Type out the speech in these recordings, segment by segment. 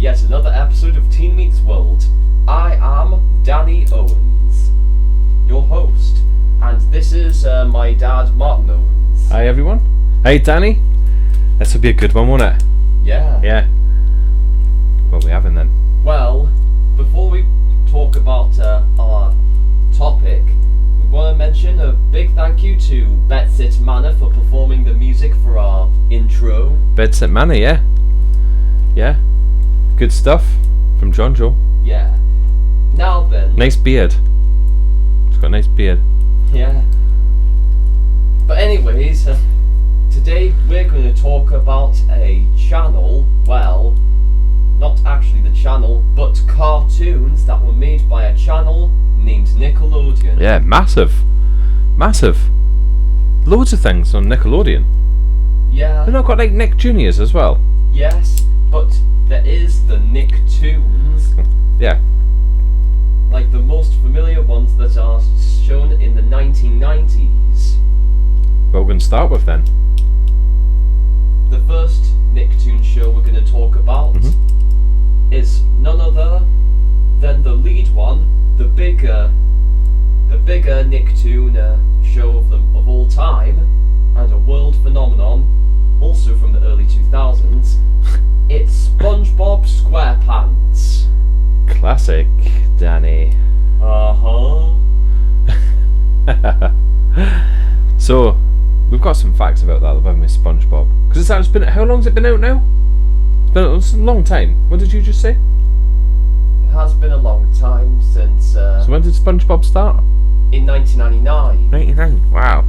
yet another episode of Teen Meets World. I am Danny Owens, your host, and this is my dad, Martin Owens. Hi everyone. Hey Danny. This will be a good one, won't it? Yeah. Yeah. What are we having then? Well, before we talk about our topic, we want to mention a big thank you to Betsit Manor for performing the music for our intro. Betsit Manor, yeah. Yeah. Good stuff from John Joe. Yeah. Now then. Nice beard. It's got a nice beard. Yeah. But anyways, today we're going to talk about a channel, well, not actually the channel, but cartoons that were made by a channel named Nickelodeon. Yeah, massive. Massive. Loads of things on Nickelodeon. Yeah. They've not got like Nick Juniors as well. Yes, but there is the Nicktoons. Yeah. Like the most familiar ones that are shown in the 1990s. What we're going to start with then. The first Nicktoon show we're going to talk about is none other than the lead one, the bigger Nicktoon show of all time, and a world phenomenon, also from the early 2000s. It's SpongeBob SquarePants. Classic, Danny. So, we've got some facts about that, haven't we, SpongeBob? Because it's been, how long's it been out now? It's a long time. What did you just say? It has been a long time since... So when did SpongeBob start? In 1999. 99. Wow.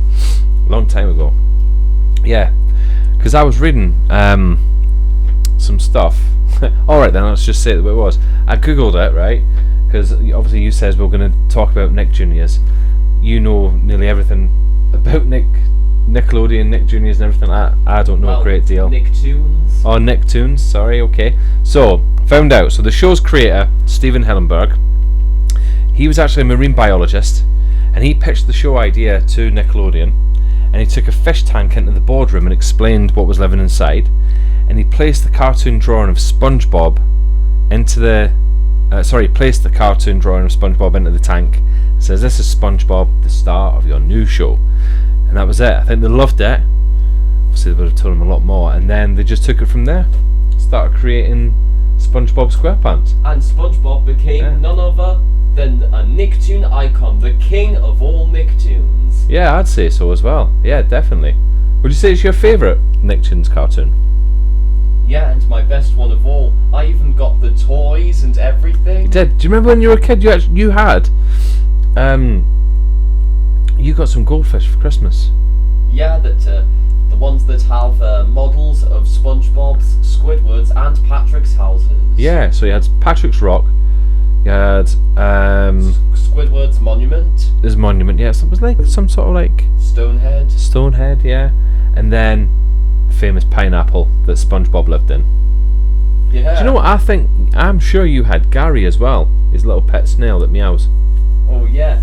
Long time ago. Yeah. Because I was reading some stuff. Alright then, let's just say it the way it was. I googled it, right? Because obviously you says we're going to talk about Nick Juniors. You know nearly everything about Nickelodeon, Nick Juniors and everything like that. I don't know a great deal. Nicktoons. Oh, Nicktoons, sorry, okay. So, found out. So the show's creator, Steven Hillenburg, he was actually a marine biologist, and he pitched the show idea to Nickelodeon, and he took a fish tank into the boardroom and explained what was living inside, and he placed the cartoon drawing of SpongeBob into the... placed the cartoon drawing of SpongeBob into the tank, and says, "This is SpongeBob, the star of your new show." And that was it. I think they loved it. Obviously they would have told him a lot more, and then they just took it from there. Started creating SpongeBob SquarePants. And SpongeBob became none other than a Nicktoon icon, the king of all Nicktoons. Yeah, I'd say so as well. Yeah, definitely. Would you say it's your favourite Nicktoons cartoon? Yeah, and my best one of all. I even got the toys and everything. You did. Do you remember when you were a kid? You had you got some goldfish for Christmas. Yeah, that the ones that have models of SpongeBob's, Squidward's, and Patrick's houses. Yeah, so you had Patrick's Rock. You had Squidward's monument. His monument. Yeah, so it was like some sort of like Stonehead. Yeah, and then famous pineapple that SpongeBob lived in. Yeah. Do you know what I think? I'm sure you had Gary as well. His little pet snail that meows. Oh yeah.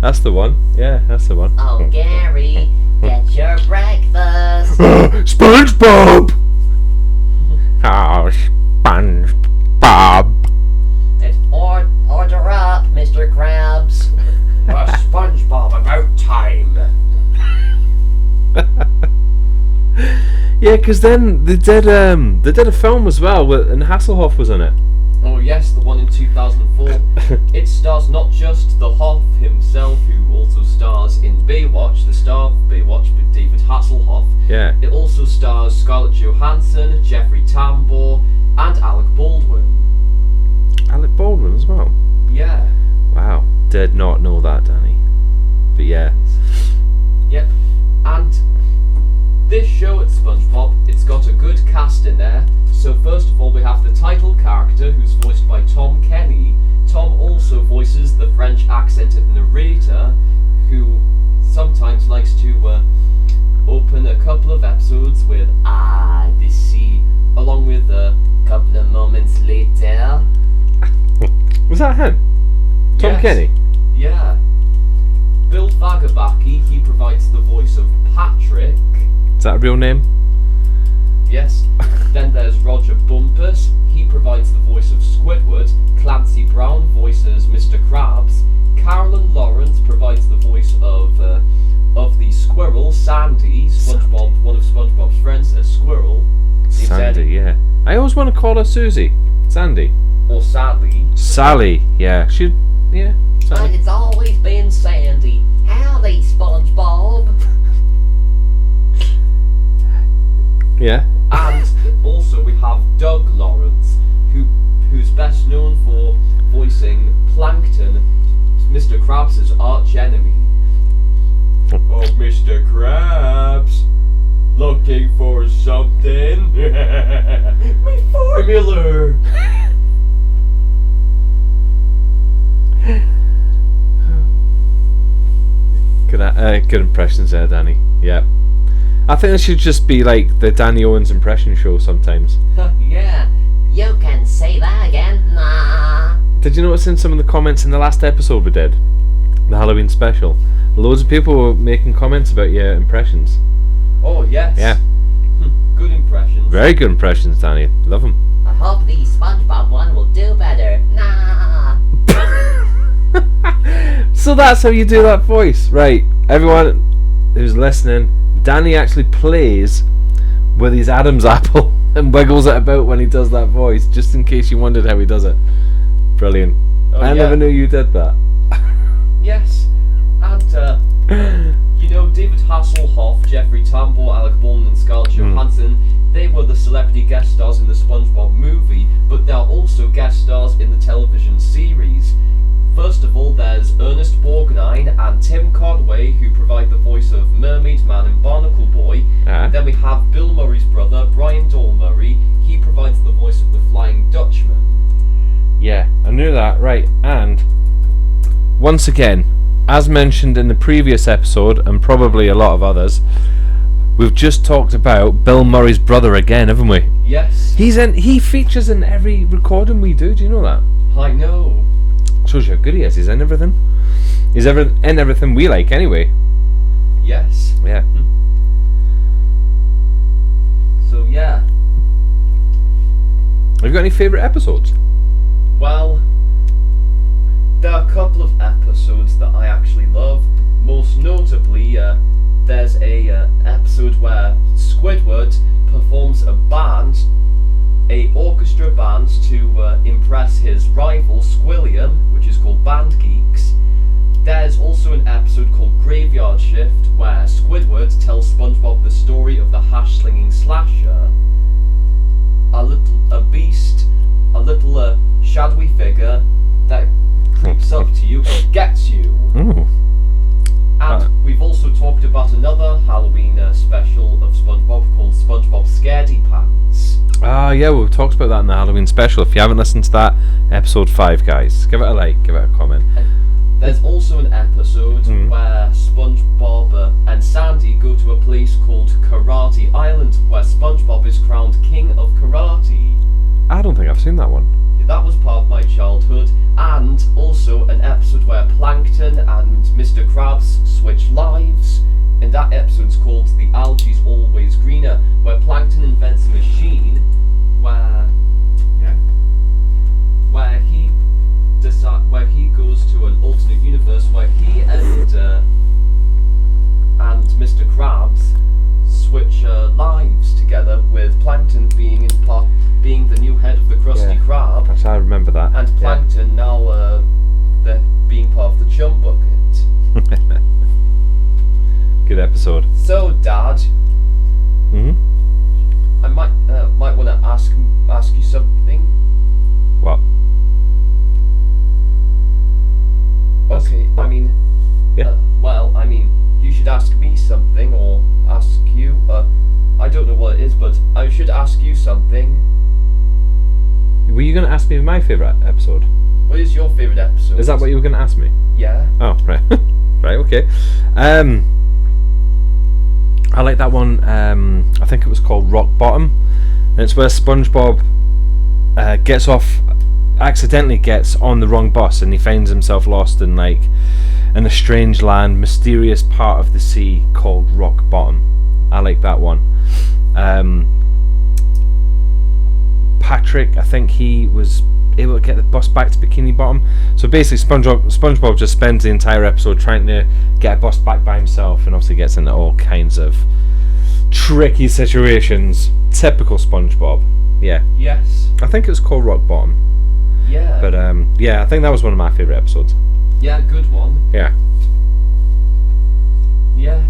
That's the one. Yeah, that's the one. Oh, Gary, get your breakfast. SpongeBob! Oh, SpongeBob. It's order up, Mr. Krabs. SpongeBob, about time. Yeah, because then they did a film as well, and Hasselhoff was in it. Oh yes, the one in 2004. It stars not just the Hoff himself, who also stars in Baywatch, the star of Baywatch, but David Hasselhoff. Yeah. It also stars Scarlett Johansson, Jeffrey Tambor, and Alec Baldwin. Alec Baldwin as well. Yeah. Wow, did not know that, Danny. But yeah. Yep. And this show at SpongeBob, it's got a good cast in there. So first of all, we have the title character, who's voiced by Tom Kenny. Tom also voices the French accented narrator, who sometimes likes to open a couple of episodes with "Ah, this sea," along with a couple of moments later. Was that him? Tom Yes. Kenny? Yeah. Bill Vagabaki, he provides the voice of Patrick. Is that a real name? Yes. Then there's Roger Bumpus. He provides the voice of Squidward. Clancy Brown voices Mr. Krabs. Carolyn Lawrence provides the voice of the squirrel, Sandy. SpongeBob, one of SpongeBob's friends, a squirrel. Sandy, yeah. I always want to call her Susie. Sandy. Or Sally. Sally, yeah. Yeah. But Sally. it's always been Sandy. Howdy, SpongeBob. Yeah. And also we have Doug Lawrence, who's best known for voicing Plankton, Mr. Krabs' arch enemy. Oh, Mr. Krabs, looking for something? My formula! Good impressions there, Danny. Yeah. I think this should just be like the Danny Owens impression show sometimes. Yeah, you can say that again. Nah. Did you notice in some of the comments in the last episode we did? The Halloween special? Loads of people were making comments about your impressions. Oh, yes. Yeah. Good impressions. Very good impressions, Danny. Love them. I hope the SpongeBob one will do better. Nah. So that's how you do that voice. Right. Everyone who's listening, Danny actually plays with his Adam's apple and wiggles it about when he does that voice, just in case you wondered how he does it. Brilliant. Oh, I never knew you did that. Yes. And, David Hasselhoff, Jeffrey Tambor, Alec Baldwin and Scarlett Johansson, they were the celebrity guest stars in the SpongeBob movie, but they're also guest stars in the television series. First of all, there's Ernest Borgnine and Tim Conway, who provide the voice of Mermaid Man and Barnacle Boy. Then we have Bill Murray's brother, Brian Doyle Murray. He provides the voice of the Flying Dutchman. Yeah, I knew that, right. And once again, as mentioned in the previous episode, and probably a lot of others, we've just talked about Bill Murray's brother again, haven't we? Yes. He features in every recording we do you know that? I know. Shows you how good he is. He's in everything. He's in everything we like anyway. Yes. Yeah. So yeah. Have you got any favourite episodes? Well, there are a couple of episodes that I actually love. Most notably, there's a episode where Squidward performs a orchestra band to impress his rival Squilliam, which is called Band Geeks. There's also an episode called Graveyard Shift where Squidward tells SpongeBob the story of the hash-slinging slasher. A beast, a little shadowy figure that creeps up to you and gets you. Ooh. And we've also talked about another Halloween special of SpongeBob called SpongeBob Scaredy Pants. Yeah, we've talked about that in the Halloween special. If you haven't listened to that, episode 5, guys, give it a like, give it a comment. There's also an episode where SpongeBob and Sandy go to a place called Karate Island, where SpongeBob is crowned King of Karate. I don't think I've seen that one. That was part of my childhood. And also an episode where Plankton and Mr. Krabs switch lives. And that episode's called The Algae's Always Greener, where Plankton invents a machine where he goes to an alternate universe where he and Mr. Krabs switch lives together, with Plankton being the new head of the Krusty Krab. That's how I remember that. And Plankton now being part of the Chum Bucket. Good episode. So, Dad, I might want to ask you something. What? Okay, What? I mean, you should ask me something, or ask you. I don't know what it is, but I should ask you something. Were you going to ask me my favourite episode? What is your favourite episode? Is that what you were going to ask me? Yeah. Oh, right. Right, okay. I like that one. I think it was called Rock Bottom. And it's where SpongeBob accidentally gets on the wrong bus, and he finds himself lost in a strange land, mysterious part of the sea called Rock Bottom. I like that one. Patrick, I think he was able to get the bus back to Bikini Bottom. So basically, SpongeBob just spends the entire episode trying to get a bus back by himself, and obviously gets into all kinds of tricky situations. Typical SpongeBob. Yeah. Yes. I think it was called Rock Bottom. Yeah. But yeah, I think that was one of my favourite episodes. Yeah, good one. Yeah. Yeah.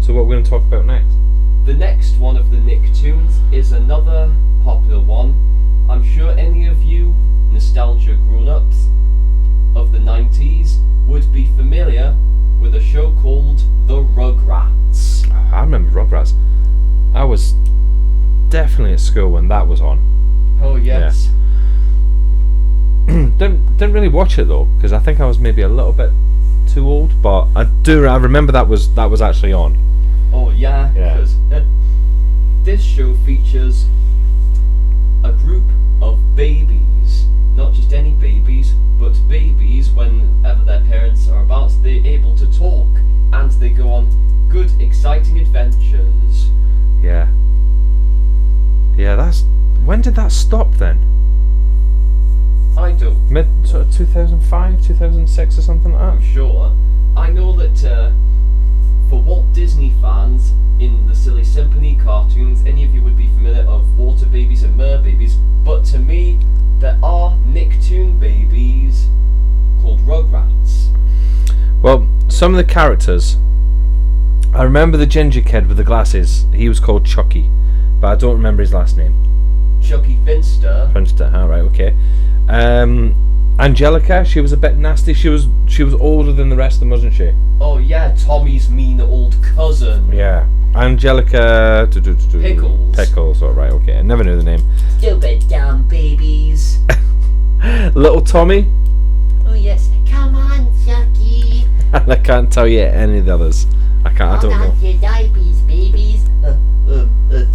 So what we're going to talk about next? The next one of the Nicktoons is another popular one. I'm sure any of you nostalgia grown-ups of the 90s would be familiar with a show called The Rugrats. I remember Rugrats. I was definitely at school when that was on. Oh yes. Didn't really watch it though, because I think I was maybe a little bit too old. But I remember that was actually on. Oh yeah, Yeah. because this show features a group of babies, not just any babies, but babies whenever their parents are about, they're able to talk, and they go on good, exciting adventures. Yeah. Yeah, when did that stop then? I don't Mid sort of 2005, 2006 or something like I'm that? sure. I know that for Walt Disney fans, in the Silly Symphony cartoons, any of you would be familiar of Water Babies and Mer Babies, but to me, there are Nicktoon babies called Rugrats. Well, some of the characters, I remember the ginger kid with the glasses. He was called Chucky, but I don't remember his last name. Chucky Finster. Alright, okay. Angelica, she was a bit nasty. She was older than the rest of them, wasn't she? Oh yeah, Tommy's mean old cousin. Yeah. Angelica... Pickles. Pickles, alright, okay. I never knew the name. Stupid dumb babies. Little Tommy, Oh yes, come on, Chucky. and I can't tell you any of the others. I don't Hold know. on to your diapers, babies.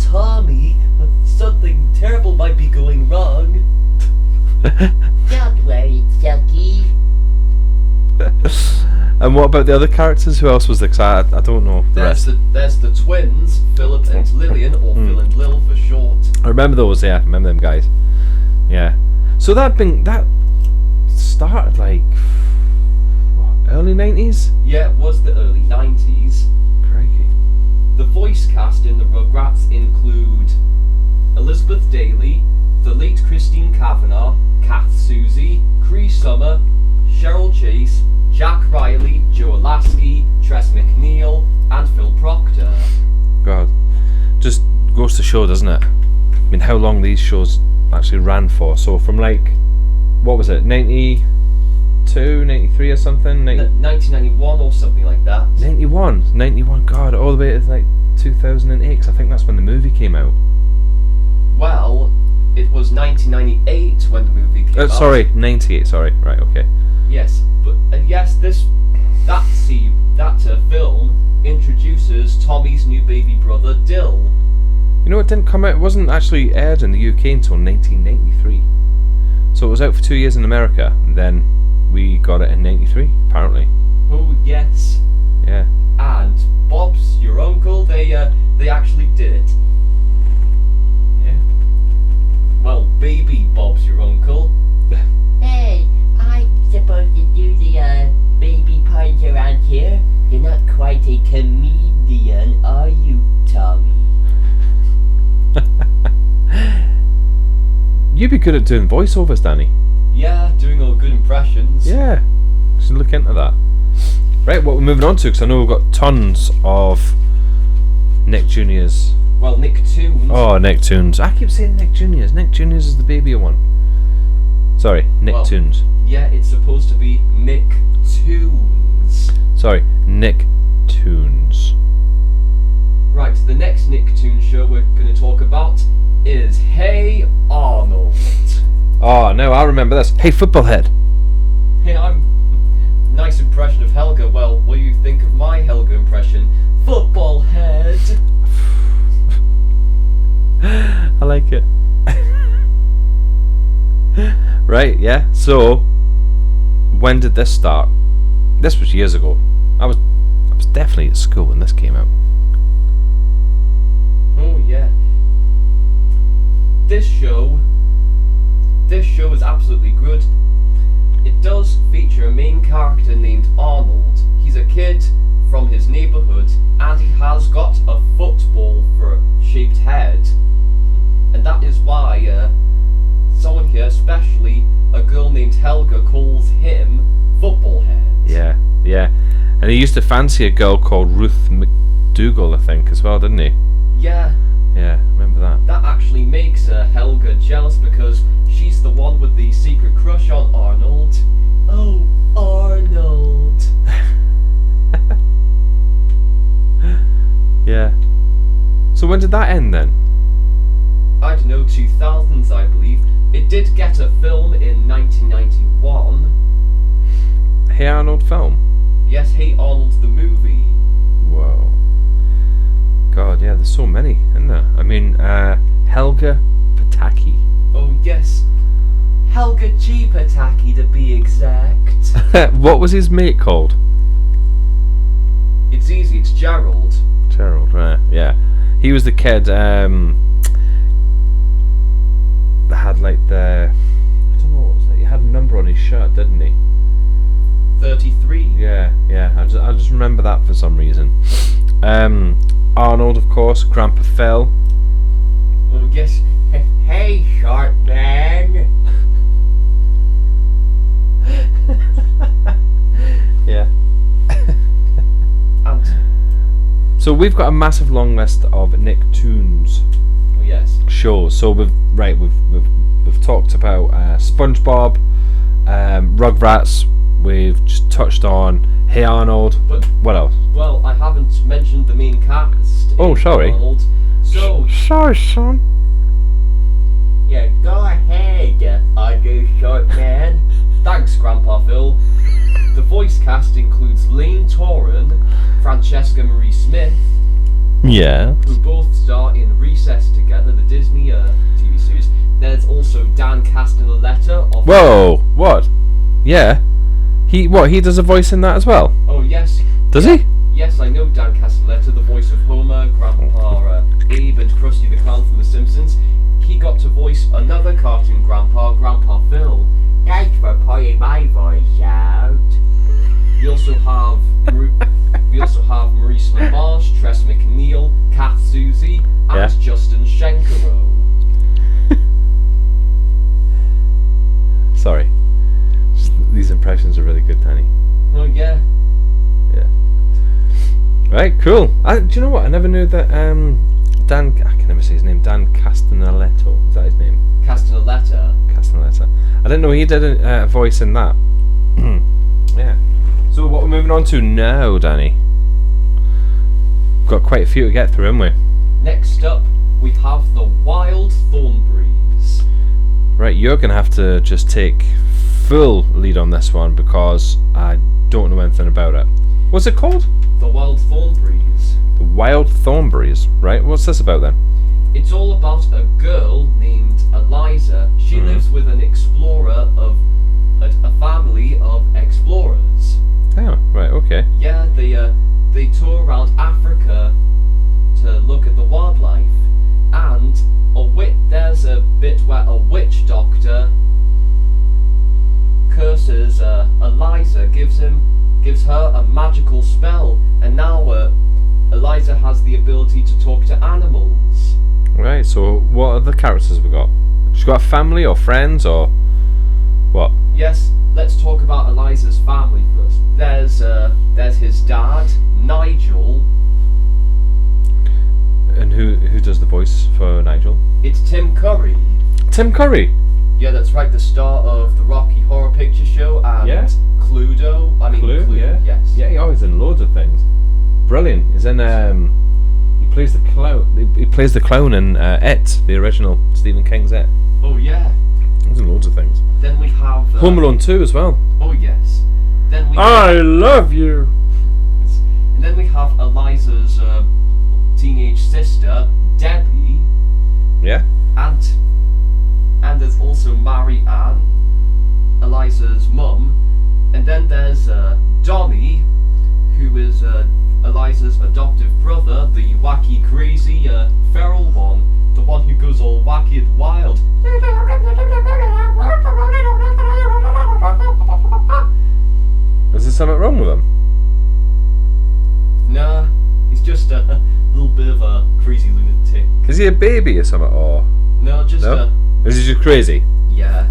Tommy, something terrible might be going wrong. Don't worry, Chucky. And what about the other characters? Who else was there? 'Cause I don't know the rest. There's the twins, Philip and Lillian, or Phil and Lil for short. I remember those, yeah. I remember them guys. Yeah. So that started like what, early 90s? Yeah, it was the early 90s. Crikey. The voice cast in the Rugrats include Elizabeth Daly, the late Christine Kavanagh, Kath Susie, Cree Summer, Cheryl Chase, Jack Riley, Joe Lasky, Tress McNeil, and Phil Proctor. God. Just goes to show, doesn't it? I mean, how long these shows actually ran for. So from like, what was it, 92, 93 or something? 1991 or something like that. 91, God, all the way to like 2008, 'cause I think that's when the movie came out. Well, it was 1998 when the movie came out. Sorry, 98, sorry. Right, okay. Yes, but yes, that film introduces Tommy's new baby brother, Dill. You know, it didn't come out, it wasn't actually aired in the UK until 1993. So it was out for 2 years in America, and then we got it in 93, apparently. Oh yes, Yeah. and Bob's your uncle. They actually did it. Yeah. Well, baby Bob's your uncle. Hey, I'm supposed to do the baby parts around here. You're not quite a comedian, are you, Tommy? You'd be good at doing voiceovers, Danny. Yeah, doing all good impressions. Yeah. Should look into that. Right, what we're moving on to, because I know we've got tons of Nick Juniors. Well, Nicktoons. Oh, Nicktoons. I keep saying Nick Juniors. Nick Juniors is the baby one. Sorry, Nicktoons. Yeah, it's supposed to be Nicktoons. Sorry, Nicktoons. Right, the next Nicktoon show we're going to talk about is Hey Arnold. Oh, no, I remember this. Hey, football head. Hey, nice impression of Helga. Well, what do you think of my Helga impression? Football head. I like it. Right, yeah. So, when did this start? This was years ago. I was definitely at school when this came out. Oh yeah. this show is absolutely good. It does feature a main character named Arnold. He's a kid from his neighbourhood, and he has got a football for a shaped head, and that is why someone here, especially a girl named Helga, calls him Football Head. Yeah, yeah. And he used to fancy a girl called Ruth McDougal, I think, as well, didn't he? Yeah. Yeah, remember that. That actually makes Helga jealous because she's the one with the secret crush on Arnold. Oh, Arnold. Yeah. So when did that end then? I don't know, 2000s I believe. It did get a film in 1991. Hey Arnold film? Yes, Hey Arnold the movie. Whoa. God, yeah, there's so many, isn't there? I mean, Helga Pataki. Oh yes, Helga G. Pataki to be exact. What was his mate called? It's easy, it's Gerald. Gerald, right, yeah. He was the kid, that had like I don't know what was that, he had a number on his shirt, didn't he? 33. Yeah, I just remember that for some reason. Arnold, of course, Grandpa Phil. Oh yes. Hey, short man. Yeah. And So we've got a massive long list of Nicktoons oh yes. shows. So we've talked about SpongeBob, Rugrats. We've just touched on Hey Arnold. But What else? well, I haven't mentioned the main cast. Oh, in sorry. Arnold. So Sorry, son. Yeah, go ahead, other short man. thanks, Grandpa Phil. The voice cast includes Lane Toran, Francesca Marie Smith, Yeah. who both star in Recess together, the Disney TV series. There's also Dan Castellaneta of. Whoa. What? Yeah. He does a voice in that as well? Oh yes. Does he? Yes, I know Dan Castellaneta, the voice of Homer, Grandpa Abe, and Krusty the Clown from The Simpsons. He got to voice another cartoon grandpa, Grandpa Phil. Thanks for putting my voice out. We also have Maurice LaMarche, Tress McNeil, Kath Susie, and Yeah. Justin Schenkero. Sorry. These impressions are really good, Danny. Oh yeah. Yeah. Right, cool. Do you know what? I never knew that Dan, I can never say his name, Dan Castellaneta. Is that his name? Castellaneta. Castellaneta. I didn't know he did a voice in that. Yeah. So what we're moving on to now, Danny? We've got quite a few to get through, haven't we? Next up, we have the Wild Thornberrys. Right, you're going to have to just take full lead on this one because I don't know anything about it. What's it called? The Wild Thornberrys. The Wild Thornberrys, right? What's this about then? It's all about a girl named Eliza. She lives with an explorer of a family of explorers. Oh, right, okay. Yeah, they tour around Africa to look at the wildlife, and there's a bit where a witch doctor curses Eliza, gives her a magical spell, and now Eliza has the ability to talk to animals. Right, so what are the characters we got? She's got a family or friends or what? Yes, let's talk about Eliza's family first. There's his dad, Nigel. And who does the voice for Nigel? It's Tim Curry. Tim Curry. Yeah, that's right, the star of the Rocky Horror Picture Show and Yeah. Cluedo. Clue, yeah. Yes. Yeah, he's in loads of things. Brilliant. He's in he plays the clown. He plays the clown in It, the original Stephen King's It. Oh yeah. He's in loads of things. Then we have Home Alone 2 as well. Oh yes. Then we love you. and then we have Eliza's teenage sister, Debbie, Yeah. and there's also Mary Ann, Eliza's mum, and then there's Donnie, who is Eliza's adoptive brother, the wacky, crazy, feral one, the one who goes all wacky and wild. Is there something wrong with him? Nah, he's just a little bit of a crazy lunatic. Is he a baby or something? Or No, just no? Is he just crazy? yeah.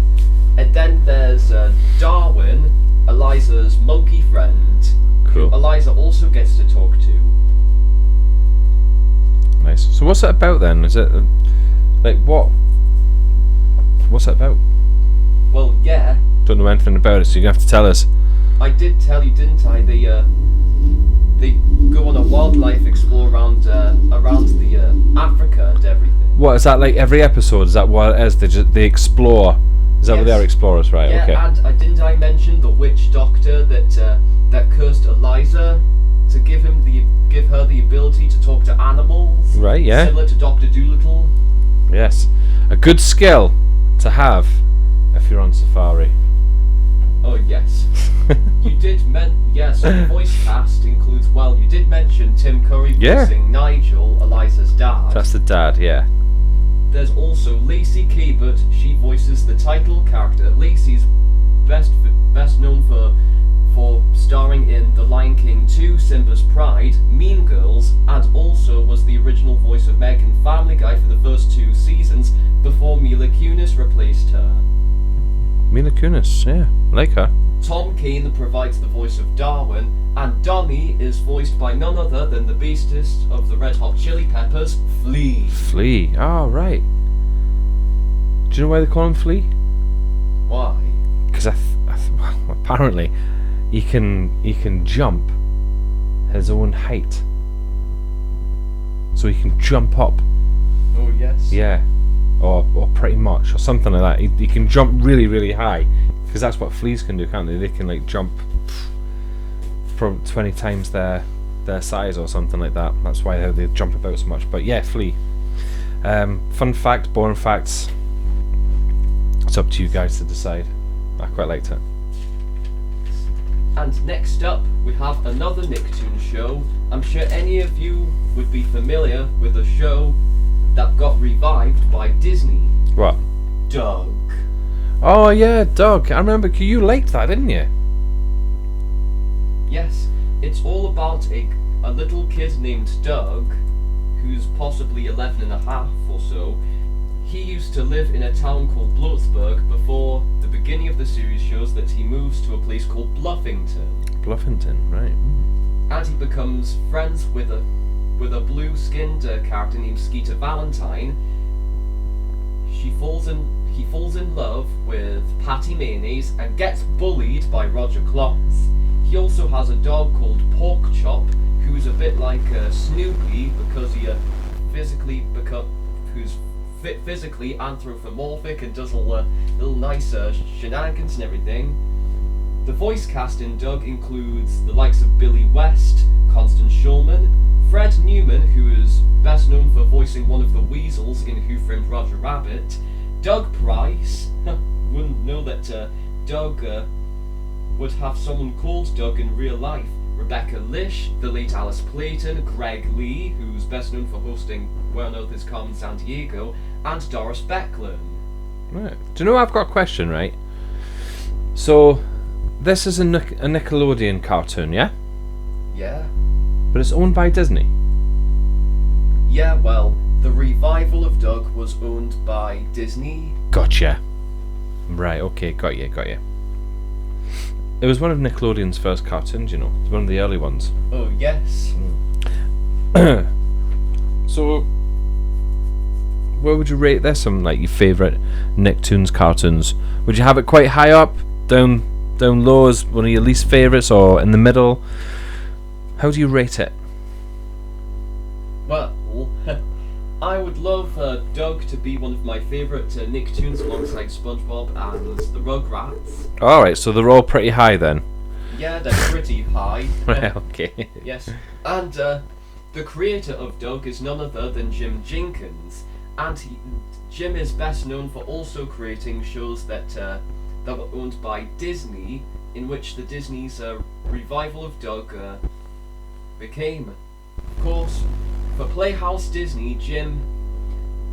And then there's Darwin, Eliza's monkey friend, Cool. who Eliza also gets to talk to. Nice. So what's it about then? Is it like what? What's it about? Well, yeah, Don't know anything about it, so you have to tell us. I did tell you, didn't I? They go on a wildlife explore around the Africa and everything. What is that like? Every episode? Is that what it is? They explore. Is that what Yes. they're explorers, right? Yeah, Okay. and didn't I mention the witch doctor that cursed Eliza to give her the ability to talk to animals? Right. Yeah. Similar to Dr. Dolittle. Yes. A good skill to have if you're on safari. Oh yes. You did yes, the voice cast includes, well, you did mention Tim Curry Yeah. voicing Nigel, Eliza's dad. That's the dad. Yeah. There's also Lacey Cabot. She voices the title character. Lacey's best known for starring in The Lion King 2, Simba's Pride, Mean Girls, and also was the original voice of Meg in Family Guy for the first 2 seasons before Mila Kunis replaced her. Mila Kunis. Yeah. Like her. Tom Kane provides the voice of Darwin, and Donnie is voiced by none other than the bassist of the Red Hot Chili Peppers, Flea. Flea. Oh, right. Do you know why they call him Flea? Why? Because well, apparently he can jump his own height, so he can jump up. Oh yes. Yeah, or pretty much, or something like that. He can jump really, really high, because that's what fleas can do, can't they? They can like jump from 20 times their size or something like that. That's why they jump about so much. But yeah, flea. Fun fact, boring facts. It's up to you guys to decide. I quite liked it. And next up, we have another Nicktoons show. I'm sure any of you would be familiar with a show that got revived by Disney. What? Doug. Oh yeah, Doug. I remember you liked that, didn't you? Yes, it's all about a little kid named Doug, who's possibly 11 and a half or so. He used to live in a town called Bloatsburg before the beginning of the series shows that he moves to a place called Bluffington. Bluffington, right. And he becomes friends with a blue-skinned character named Skeeter Valentine. He falls in love with Patty Mayonnaise and gets bullied by Roger Klotz. He also has a dog called Pork Chop, who's a bit like Snoopy because who's physically anthropomorphic and does all little nice shenanigans and everything. The voice cast in Doug includes the likes of Billy West, Constance Schulman, Fred Newman, who is best known for voicing one of the weasels in Who Framed Roger Rabbit, Doug Price. Wouldn't know that Doug would have someone called Doug in real life. Rebecca Lish, the late Alice Clayton, Greg Lee, who's best known for hosting Where on Earth is Carmen Sandiego, and Doris Becklin. Right. Do you know I've got a question, right? So, this is a Nickelodeon cartoon, yeah? Yeah? But it's owned by Disney. Yeah, well, the revival of Doug was owned by Disney. Gotcha. Right, okay, got you. It was one of Nickelodeon's first cartoons, you know. It was one of the early ones. Oh, yes. So, where would you rate this on, like, your favourite Nicktoons cartoons? Would you have it quite high up, down low as one of your least favourites, or in the middle? How do you rate it? Well, I would love Doug to be one of my favourite Nicktoons alongside Spongebob and the Rugrats. Alright, so they're all pretty high then. Yeah, they're pretty high. Right, okay. Yes. And the creator of Doug is none other than Jim Jenkins. And Jim is best known for also creating shows that were owned by Disney, in which the Disney's revival of Doug became. Of course, for Playhouse Disney, Jim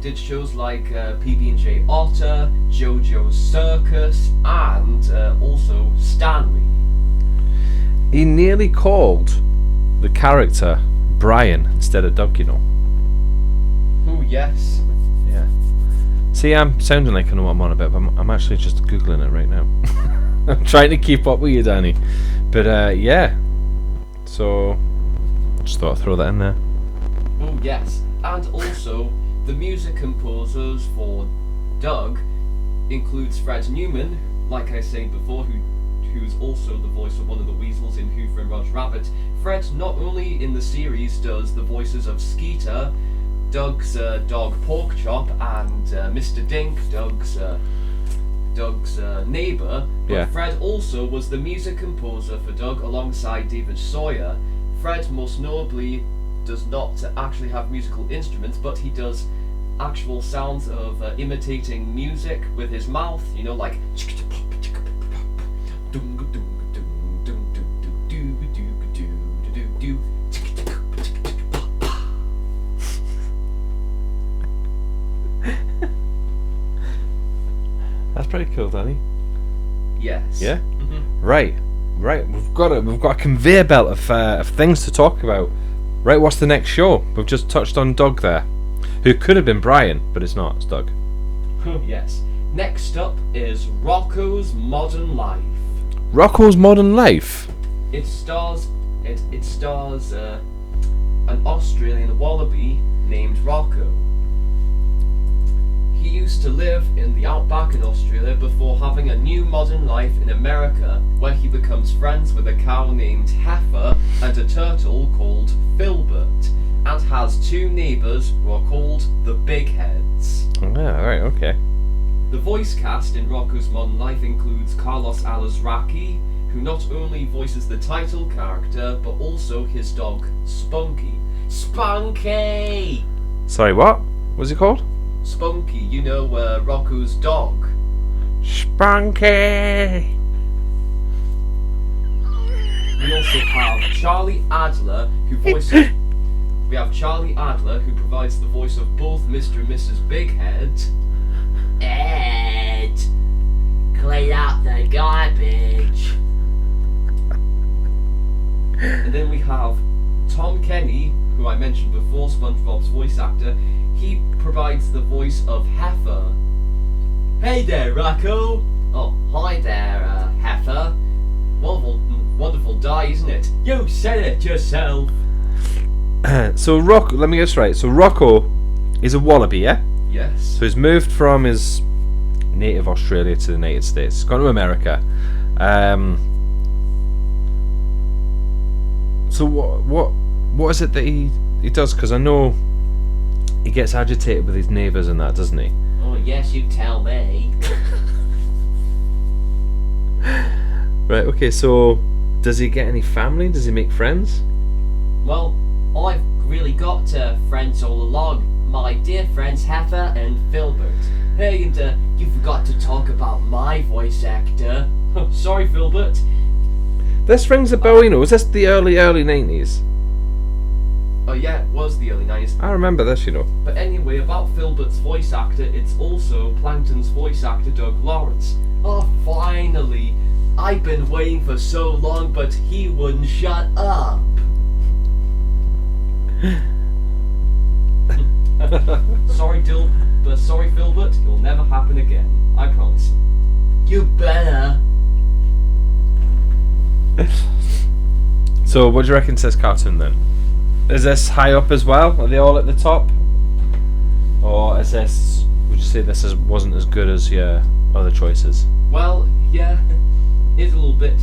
did shows like PB&J Otter, JoJo's Circus, and also Stanley. He nearly called the character Brian instead of Doug, you know. Oh yes. Yeah. See, I'm sounding like I know what I'm on about, but I'm actually just Googling it right now. I'm trying to keep up with you, Danny. But yeah. So, just thought I'd throw that in there. Oh yes. And also, the music composers for Doug includes Fred Newman, like I said before, who's also the voice of one of the weasels in Who Framed Roger Rabbit. Fred not only in the series does the voices of Skeeter, Doug's dog Porkchop, and Mr. Dink, Doug's neighbour, but Yeah. Fred also was the music composer for Doug alongside David Sawyer. Fred most notably does not actually have musical instruments, but he does actual sounds of imitating music with his mouth, you know, like That's pretty cool, Danny. yes. Yeah? Mhm. Right. We've got a conveyor belt of things to talk about. Right, what's the next show? We've just touched on Doug there, who could have been Brian, but it's not. It's Doug. Yes. Next up is Rocco's Modern Life. Rocco's Modern Life. It stars an Australian wallaby named Rocco. He used to live in the outback in Australia before having a new modern life in America, where he becomes friends with a cow named Heifer and a turtle called Filbert, and has two neighbours who are called the Big Heads. Yeah, right, okay. The voice cast in Rocco's Modern Life includes Carlos Alazraqui, who not only voices the title character, but also his dog, Spunky. Spunky! Sorry, what? What's he called? Spunky, you know, Rocco's dog. Spunky! We also have Charlie Adler, who voices... We have Charlie Adler, who provides the voice of both Mr. and Mrs. Bighead. Ed, clean out the garbage. And then we have Tom Kenny, who I mentioned before, SpongeBob's voice actor. He provides the voice of Heifer. Hey there, Rocco! Oh, hi there, Heifer. Wonderful die, isn't it? You said it yourself. So Rocco, let me get this right. So Rocco is a wallaby, yeah? Yes. So he's moved from his native Australia to the United States. He's gone to America. So what is it that he does? Because I know he gets agitated with his neighbours and that, doesn't he? Oh yes, you tell me. Right. Okay. So does he get any family? Does he make friends? Well, I've really got friends all along. My dear friends Heifer and Filbert. Hey, and you forgot to talk about my voice actor. Sorry, Filbert. This rings a bell. You know, was this the early 90s? Oh yeah, it was the early 90s. I remember this. You know. But anyway, about Filbert's voice actor, it's also Plankton's voice actor, Doug Lawrence. Oh, finally! I've been waiting for so long, but he wouldn't shut up. Sorry, Filbert. It will never happen again. I promise. You better. So what do you reckon to this cartoon then? Is this high up as well? Are they all at the top? Or is this? Would you say this wasn't as good as your other choices? Well, yeah, it's a little bit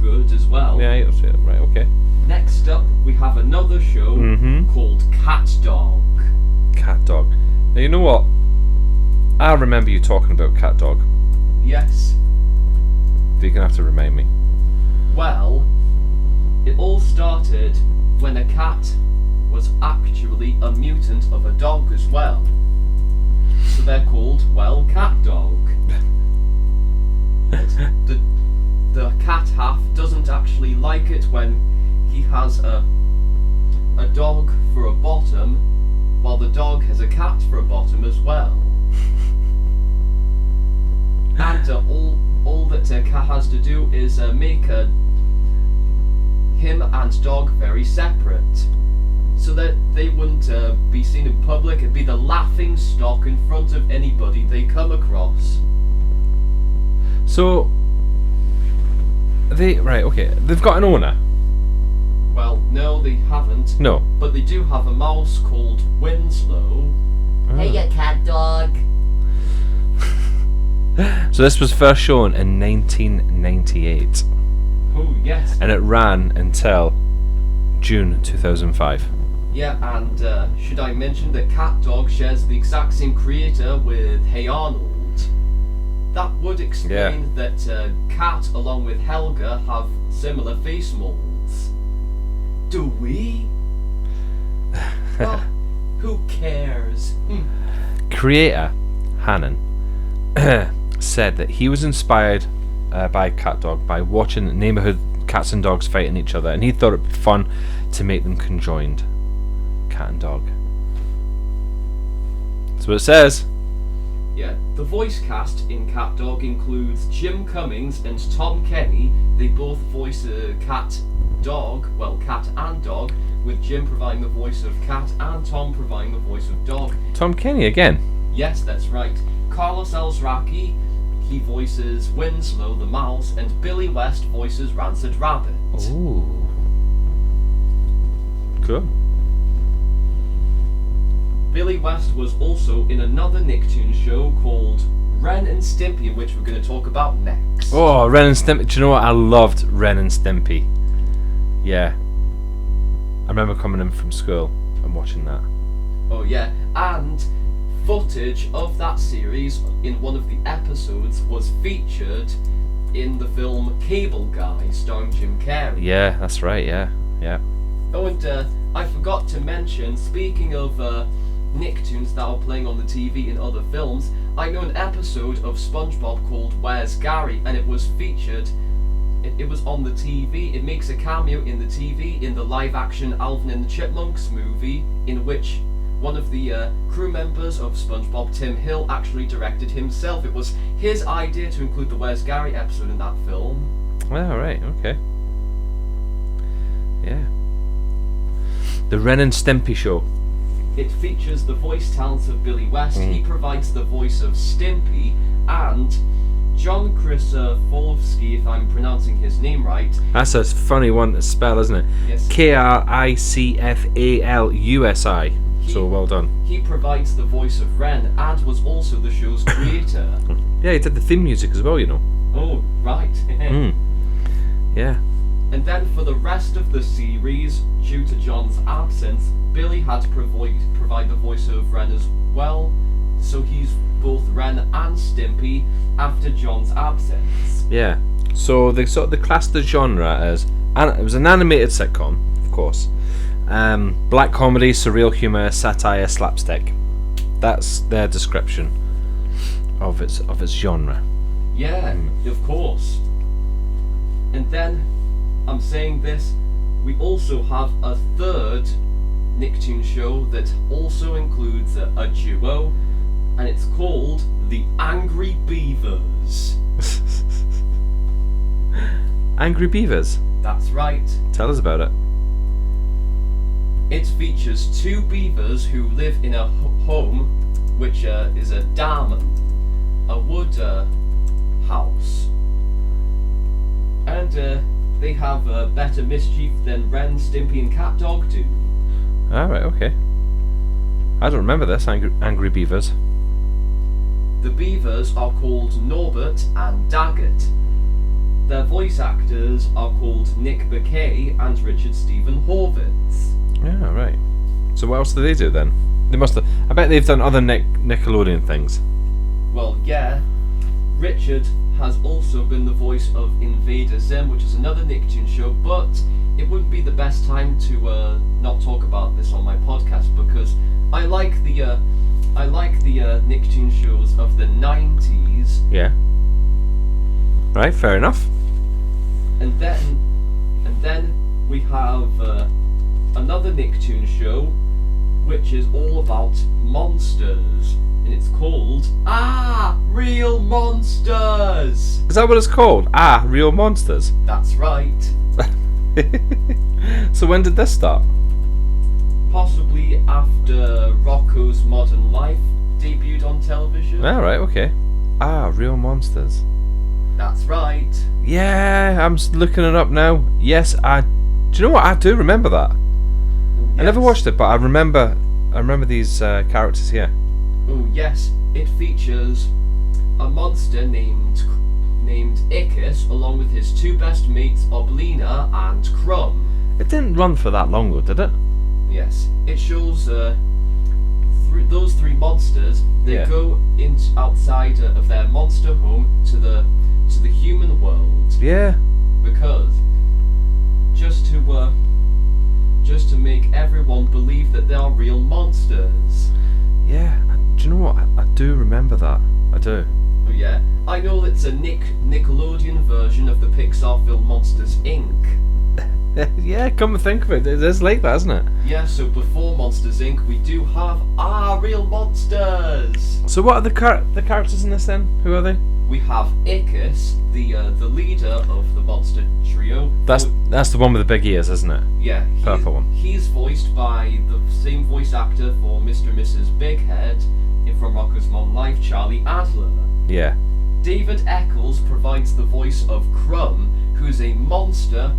good as well. Yeah, you'll say it. Right. Okay. Next up, we have another show called Cat Dog. Cat Dog. Now you know what? I remember you talking about Cat Dog. Yes. You're gonna have to remind me. Well, it all started when a cat was actually a mutant of a dog as well. So they're called, well, Cat Dog. The cat half doesn't actually like it when he has a dog for a bottom, while the dog has a cat for a bottom as well. And all that cat has to do is make him and dog very separate, so that they wouldn't be seen in public and be the laughing stock in front of anybody they come across. So they've got an owner. Well, no, they haven't. No. But they do have a mouse called Winslow. Hey, you cat dog. So this was first shown in 1998, Oh, yes. and it ran until June 2005. Yeah, and should I mention that Cat Dog shares the exact same creator with Hey Arnold? That would explain that Cat, along with Helga, have similar face molds. Do we? Well, who cares? Creator Hannon said that he was inspired by Cat Dog by watching neighborhood cats and dogs fighting each other, and he thought it'd be fun to make them conjoined, cat and dog. That's what it says. Yeah, the voice cast in Cat Dog includes Jim Cummings and Tom Kenny. They both voice cat and dog, with Jim providing the voice of cat and Tom providing the voice of dog. Tom Kenny again. Yes, that's right. Carlos Elzraki, he voices Winslow the mouse, and Billy West voices Rancid Rabbit. Ooh. Cool. Billy West was also in another Nicktoons show called Ren and Stimpy, which we're going to talk about next. Oh, Ren and Stimpy. Do you know what? I loved Ren and Stimpy. Yeah. I remember coming in from school and watching that. Oh yeah, and footage of that series in one of the episodes was featured in the film Cable Guy, starring Jim Carrey. Yeah, that's right, yeah. Oh, and I forgot to mention, speaking of Nicktoons that are playing on the TV in other films, I know an episode of Spongebob called Where's Gary, and it was featured, it was on the TV. It makes a cameo in the TV in the live-action Alvin and the Chipmunks movie, in which one of the crew members of SpongeBob, Tim Hill, actually directed himself. It was his idea to include the Where's Gary episode in that film. Oh, right, okay. Yeah. The Ren and Stimpy show. It features the voice talents of Billy West. He provides the voice of Stimpy, and John Kricofalski, if I'm pronouncing his name right. That's a funny one to spell, isn't it? Yes. Kricfalusi. So well done. He provides the voice of Ren and was also the show's creator. Yeah, he did the theme music as well, you know. Oh, right. Yeah. And then for the rest of the series, due to John's absence, Billy had to provide the voice of Ren as well. So he's both Ren and Stimpy after John's absence. Yeah. So they classed the genre as it was an animated sitcom, of course. Black comedy, surreal humor, satire, slapstick. That's their description of its genre. Yeah, of course. And then, I'm saying this, we also have a third Nicktoons show that also includes a duo, and it's called The Angry Beavers. Angry Beavers? That's right. Tell us about it. It features two beavers who live in a home, which is a dam, a wood house. And they have better mischief than Ren, Stimpy and Cat Dog do. Alright, okay. I don't remember this, Angry Beavers. The beavers are called Norbert and Daggett. Their voice actors are called Nick Bakay and Richard Stephen Horvitz. Yeah, right. So what else do they do then? They must have. I bet they've done other Nickelodeon things. Well, yeah. Richard has also been the voice of Invader Zim, which is another Nicktoons show, but it wouldn't be the best time to not talk about this on my podcast, because I like the Nicktoons shows of the 90s. Yeah. Right, fair enough. And then we have another Nicktoons show which is all about monsters, and it's called Real Monsters. Is that what it's called? Real Monsters. That's right. So when did this start? Possibly after Rocco's Modern Life debuted on television. Right, okay. Real Monsters. That's right. Yeah, I'm looking it up now. Yes, do you know what? I do remember that. I never Yes. watched it, but I remember these characters here. Oh yes, it features a monster named Ickis, along with his two best mates Oblina and Crumb. It didn't run for that long though, did it? Yes, it shows those three monsters. They Yeah. go outside of their monster home to the human world, Yeah. because just to make everyone believe that they are real monsters. Yeah. Do you know what? I do remember that. I do. Oh yeah, I know it's a Nickelodeon version of the Pixar film Monsters Inc. Yeah, come and think of it. It is like that, isn't it? Yeah, so before Monsters Inc. we do have real monsters. So what are the characters in this then? Who are they? We have Ickis, the leader of the monster trio. That's the one with the big ears, isn't it? Yeah, Purple one. He's voiced by the same voice actor for Mr. and Mrs. Bighead from Rocco's Modern Life, Charlie Adler. Yeah. David Eccles provides the voice of Crumb, who's a monster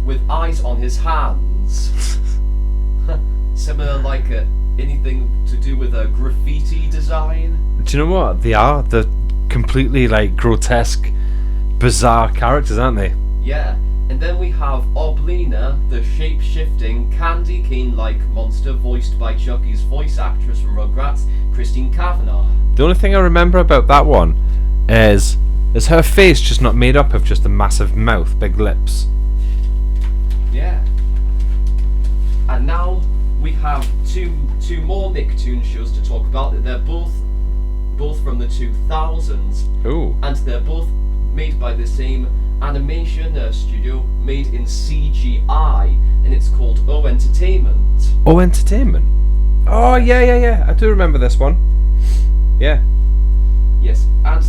with eyes on his hands. Similar like anything to do with a graffiti design. Do you know what? They are the completely like grotesque, bizarre characters, aren't they? Yeah, and then we have Oblina, the shape-shifting, candy cane-like monster voiced by Chucky's voice actress from Rugrats, Christine Kavanagh. The only thing I remember about that one is her face just not made up of just a massive mouth, big lips. Yeah. And now we have two more Nicktoon shows to talk about. They're both from the 2000s, Ooh. and they're both made by the same animation studio, made in CGI, and it's called O Entertainment. Oh, Entertainment. Oh, yeah. I do remember this one. Yeah. Yes, and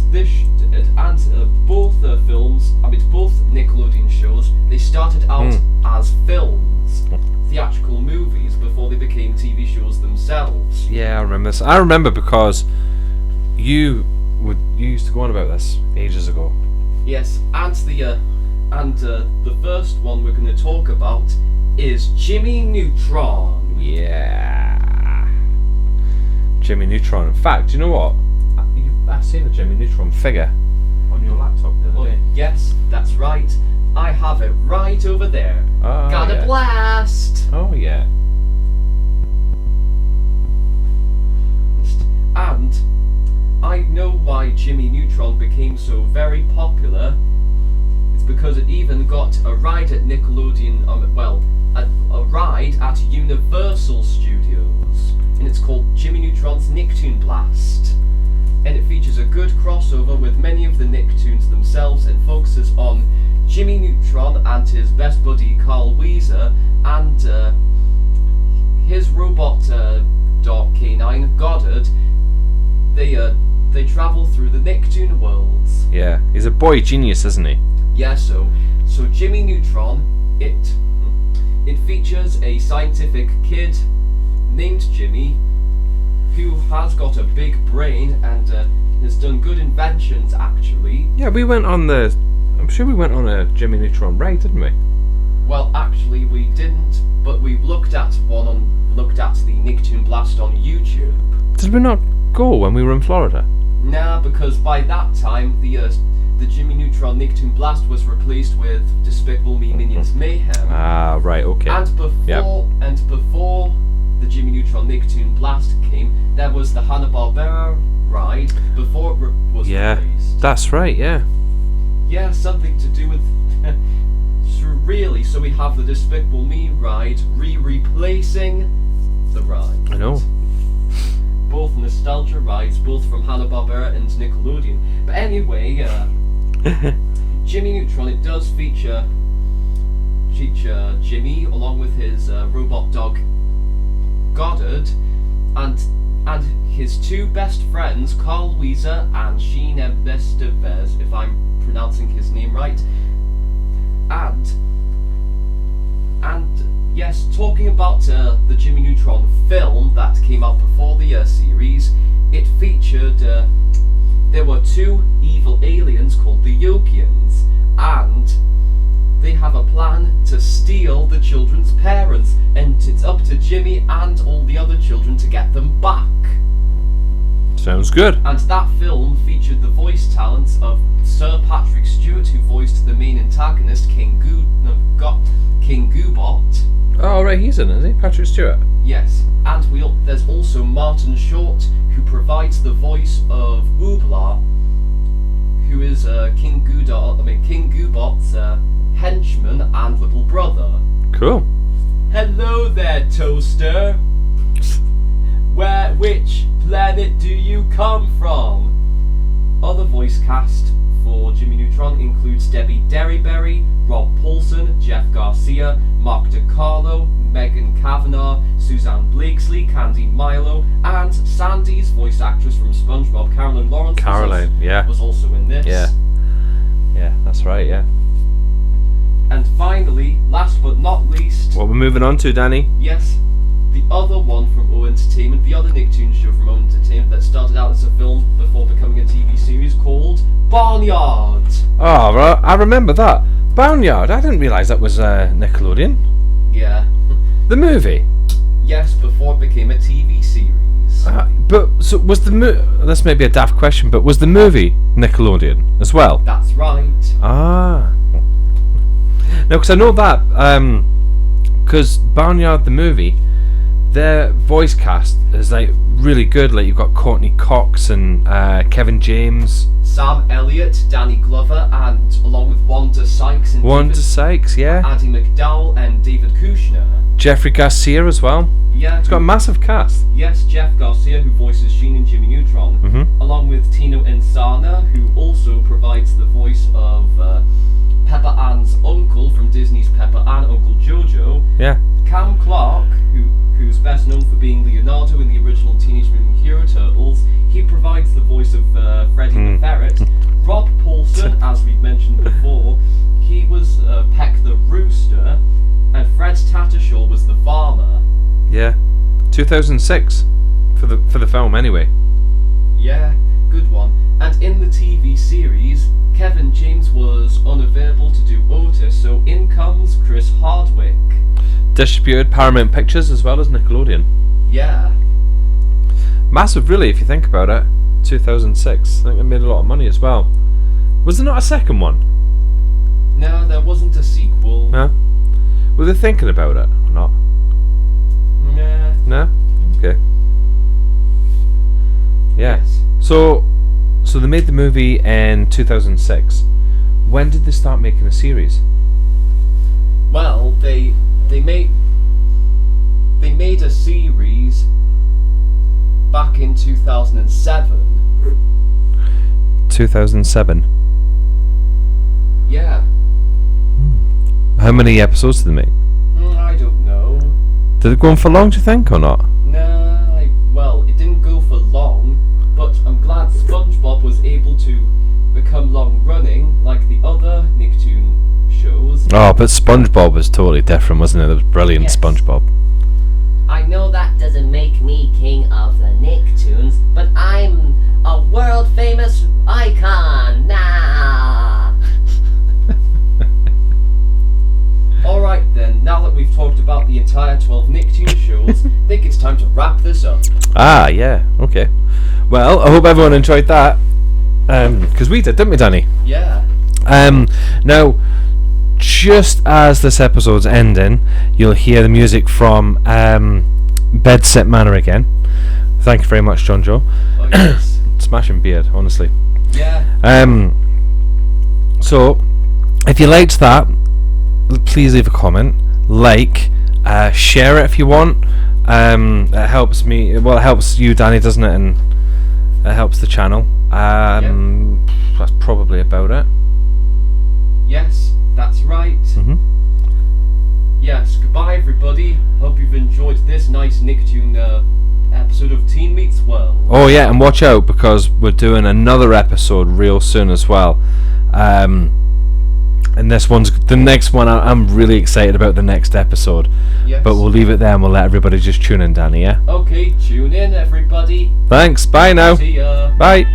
both films, both Nickelodeon shows, they started out as films, theatrical movies, before they became TV shows themselves. Yeah, I remember this. I remember because you used to go on about this ages ago. Yes, and the first one we're going to talk about is Jimmy Neutron. Yeah. Jimmy Neutron. In fact, you know what? I've seen a Jimmy Neutron figure on your laptop the other day. Yes, that's right. I have it right over there. Oh, Got yeah. a blast! Oh, yeah. And I know why Jimmy Neutron became so very popular. It's because it even got a ride at Nickelodeon, a ride at Universal Studios, and it's called Jimmy Neutron's Nicktoon Blast. And it features a good crossover with many of the Nicktoons themselves and focuses on Jimmy Neutron and his best buddy Carl Weezer and his robot dog canine Goddard. They travel through the Nicktoon worlds. Yeah. He's a boy genius, isn't he? Yeah, so Jimmy Neutron, it features a scientific kid named Jimmy who has got a big brain and has done good inventions actually. Yeah, I'm sure we went on a Jimmy Neutron ride, didn't we? Well, actually we didn't, but we looked at the Nicktoon Blast on YouTube. Did we not go when we were in Florida? Nah, because by that time the Jimmy Neutron Nicktoon Blast was replaced with Despicable Me Minions Mayhem. Right, okay. And before the Jimmy Neutron Nicktoon Blast came, there was the Hanna-Barbera ride before it was released. That's right, yeah. Yeah, something to do with so we have the Despicable Me ride replacing the ride. I know. Both nostalgia rides, both from Hanna-Barbera and Nickelodeon. But anyway, Jimmy Neutron, it does feature Jimmy along with his robot dog Goddard, and his two best friends, Carl Weiser and Sheen Estevez, if I'm pronouncing his name right. And yes, talking about the Jimmy Neutron film that came out before the series, it featured there were two evil aliens called the Yokians, and they have a plan to steal the children's parents, and it's up to Jimmy and all the other children to get them back. Sounds good. And that film featured the voice talents of Sir Patrick Stewart, who voiced the main antagonist, King Goobot. Oh, right, he's in it, isn't he? Patrick Stewart. Yes, and there's also Martin Short, who provides the voice of Oobla, who is King Goobot's henchman and little brother. Cool. Hello there, Toaster. Which planet do you come from? Other voice cast for Jimmy Neutron includes Debbie Derryberry, Rob Paulson, Jeff Garcia, Mark DiCarlo, Megan Kavanagh, Suzanne Blakesley, Candy Milo, and Sandy's voice actress from SpongeBob, Carolyn Lawrence. Was also in this. Yeah, that's right. Yeah. And finally, last but not least, What we're moving on to, Danny? yes, the other one from O Entertainment, the other Nicktoons show from O Entertainment that started out as a film before becoming a TV series called Barnyard. Oh, right, I remember that. Barnyard. I didn't realise that was Nickelodeon. Yeah. The movie. Yes, before it became a TV series. But so was this may be a daft question, but was the movie Nickelodeon as well? That's right. Ah. No, because I know that because Barnyard the movie, their voice cast is like really good. Like you've got Courtney Cox and Kevin James, Sam Elliott, Danny Glover, and along with Wanda Sykes and Andy McDowell and David Kushner. Jeffrey Garcia as well. Yeah, It's got a massive cast. Yes, Jeff Garcia, who voices Sheen and Jimmy Neutron, along with Tino Insana, who also provides the voice of Pepper Ann's uncle from Disney's Pepper Ann, Uncle Jojo. Yeah. Cam Clark, who's best known for being Leonardo in the original Teenage Mutant Hero Turtles. He provides the voice of Freddy the Ferret. Rob Paulson, as we've mentioned before, he was Peck the Rooster, and Fred Tattershaw was the farmer. Yeah. 2006 for the film anyway. Yeah, good one. And in the TV series, Kevin James was unavailable to do Otis, so in comes Chris Hardwick. Distributed Paramount Pictures as well as Nickelodeon. Yeah. Massive, really, if you think about it. 2006. I think they made a lot of money as well. Was there not a second one? No, there wasn't a sequel. No? Were they thinking about it or not? Nah. No? Okay. Yeah. Yes. So they made the movie in 2006. When did they start making a series? Well, they made a series back in 2007. 2007. Yeah. How many episodes did they make? I don't know. Did it go on for long, do you think, or not? Nah, well, it didn't go for long, but I'm glad SpongeBob was able to become long-running like the other Nicktoon shows. Oh, but SpongeBob was totally different, wasn't it? It was brilliant, Yes. SpongeBob. I know that doesn't make me king of the Nicktoons, but I'm a world-famous icon. Nah. Alright then, now that we've talked about the entire 12 Nicktoon shows, I think it's time to wrap this up. Ah, yeah, okay. Well, I hope everyone enjoyed that. Because we did, didn't we, Danny? Yeah. Now, just as this episode's ending, you'll hear the music from Bedsit Manor again. Thank you very much, John Joe. Oh, yes. Smashing beard, honestly. Yeah. So, if you liked that, please leave a comment, share it if you want. It helps me. Well, it helps you, Danny, doesn't it? And it helps the channel. That's probably about it. Yes, that's right. Yes, goodbye everybody. Hope you've enjoyed this nice Nicktoon episode of Teen Meets World. Oh yeah, and watch out because we're doing another episode real soon as well. And the next one. I'm really excited about the next episode. Yes. But we'll leave it there and we'll let everybody just tune in, Danny. Yeah. Okay, tune in everybody. Thanks. Bye now. See ya. Bye.